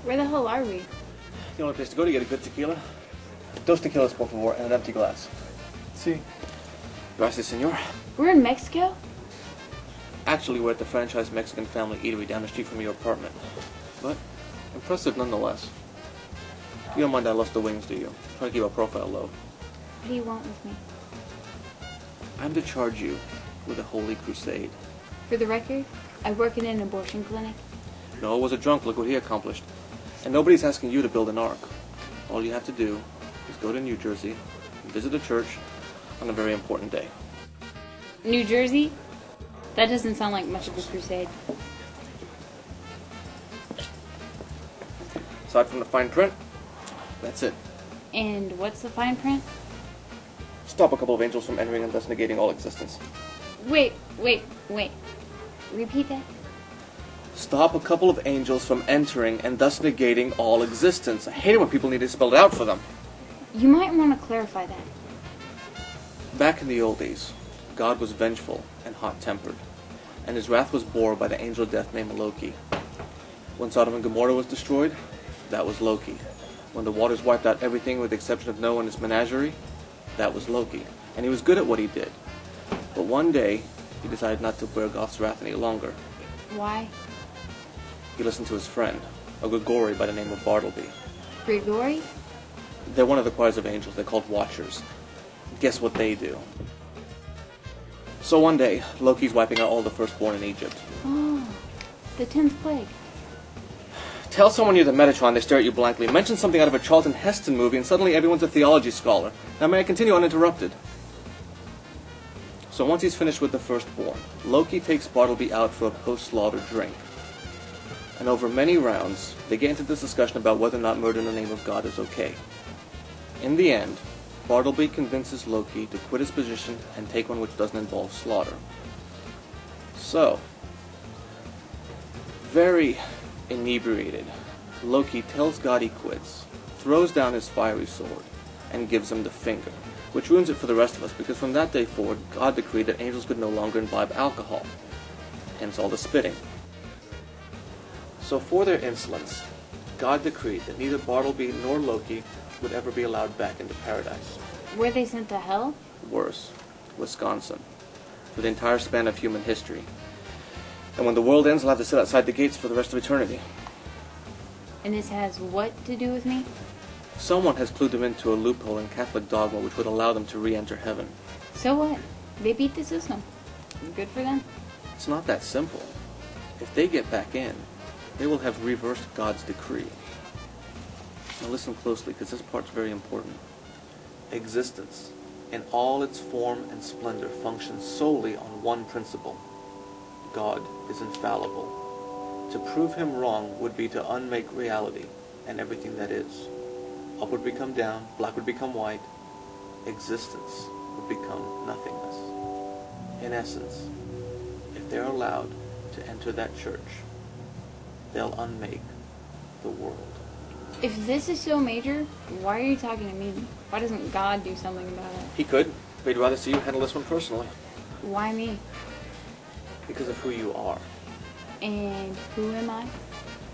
Where the hell are we? The only place to go to get a good tequila. Dos tequilas, por favor, and an empty glass. Sí. Gracias, senor. We're in Mexico? Actually, we're at the franchise Mexican family eatery down the street from your apartment. But impressive nonetheless. You don't mind I lost the wings, do you? Try to keep our profile low. What do you want with me? I'm to charge you with a holy crusade. For the record, I work in an abortion clinic. Noah was a drunk, look what he accomplished. And nobody's asking you to build an ark. All you have to do is go to New Jersey and visit a church on a very important day. New Jersey? That doesn't sound like much of a crusade. Aside from the fine print, that's it. And what's the fine print? Stop a couple of angels from entering and thus negating all existence. Wait. Repeat that. Stop a couple of angels from entering and thus negating all existence. I hate it when people need to spell it out for them. You might want to clarify that. Back in the old days, God was vengeful and hot-tempered, and his wrath was bore by the angel of death named Loki. When Sodom and Gomorrah was destroyed, that was Loki. When the waters wiped out everything with the exception of Noah and his menagerie, that was Loki. And he was good at what he did. But one day, he decided not to bear God's wrath any longer. Why? He listened to his friend, a Grigori by the name of Bartleby. Grigori? They're one of the choirs of angels. They're called Watchers. Guess what they do? So one day, Loki's wiping out all the firstborn in Egypt. Oh, the 10th plague. Tell someone you're the Metatron, they stare at you blankly. Mention something out of a Charlton Heston movie, and suddenly everyone's a theology scholar. Now may I continue uninterrupted? So once he's finished with the firstborn, Loki takes Bartleby out for a post-slaughter drink. And over many rounds, they get into this discussion about whether or not murder in the name of God is okay. In the end, Bartleby convinces Loki to quit his position and take one which doesn't involve slaughter. So, very inebriated, Loki tells God he quits, throws down his fiery sword, and gives him the finger, which ruins it for the rest of us because from that day forward, God decreed that angels could no longer imbibe alcohol, hence all the spitting. So for their insolence, God decreed that neither Bartleby nor Loki would ever be allowed back into paradise. Were they sent to hell? Worse, Wisconsin, for the entire span of human history. And when the world ends, they'll have to sit outside the gates for the rest of eternity. And this has what to do with me? Someone has clued them into a loophole in Catholic dogma which would allow them to re-enter heaven. So what? They beat the system. Good for them. It's not that simple. If they get back in, they will have reversed God's decree. Now listen closely, because this part's very important. Existence, in all its form and splendor, functions solely on one principle. God is infallible. To prove him wrong would be to unmake reality and everything that is. Up would become down, black would become white, existence would become nothingness. In essence, if they're allowed to enter that church, they'll unmake the world. If this is so major, why are you talking to me? Why doesn't God do something about it? He could, but he'd rather see you handle this one personally. Why me? Because of who you are. And who am I?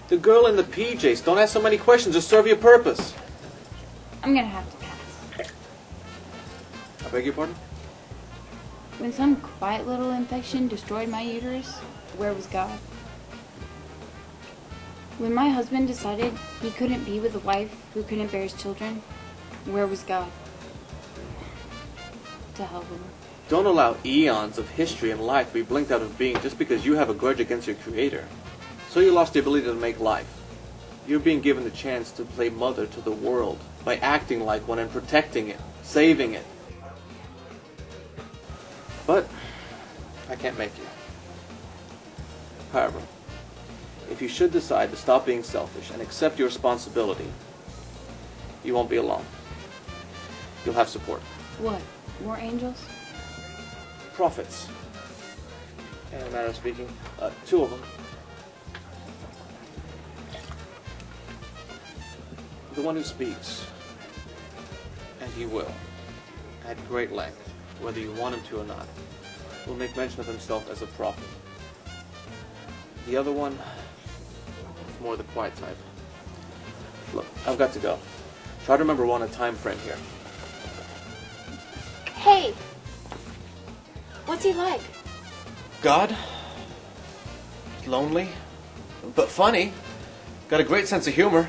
The girl in the PJs. Don't ask so many questions. Just serve your purpose. I'm gonna have to pass. I beg your pardon? When some quiet little infection destroyed my uterus, where was God? When my husband decided he couldn't be with a wife who couldn't bear his children, where was God? To hell with him. Don't allow eons of history and life to be blinked out of being just because you have a grudge against your Creator. So you lost the ability to make life. You're being given the chance to play mother to the world by acting like one and protecting it, saving it. But I can't make you. However, if you should decide to stop being selfish and accept your responsibility, you won't be alone. You'll have support. What? More angels? Prophets. In a manner of speaking, 2 of them. The one who speaks, and he will, at great length, whether you want him to or not, will make mention of himself as a prophet. The other one is more the quiet type. Look, I've got to go. Try to remember we're on a time frame here. Hey! What's he like? God? Lonely? But funny. Got a great sense of humor.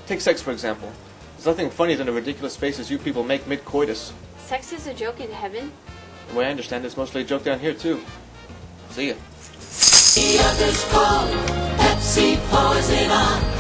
Take sex, for example. There's nothing funnier than the ridiculous faces you people make mid-coitus. Sex is a joke in heaven? The way I understand it, it's mostly a joke down here, too. See ya. The others call, Pepsi pours it on.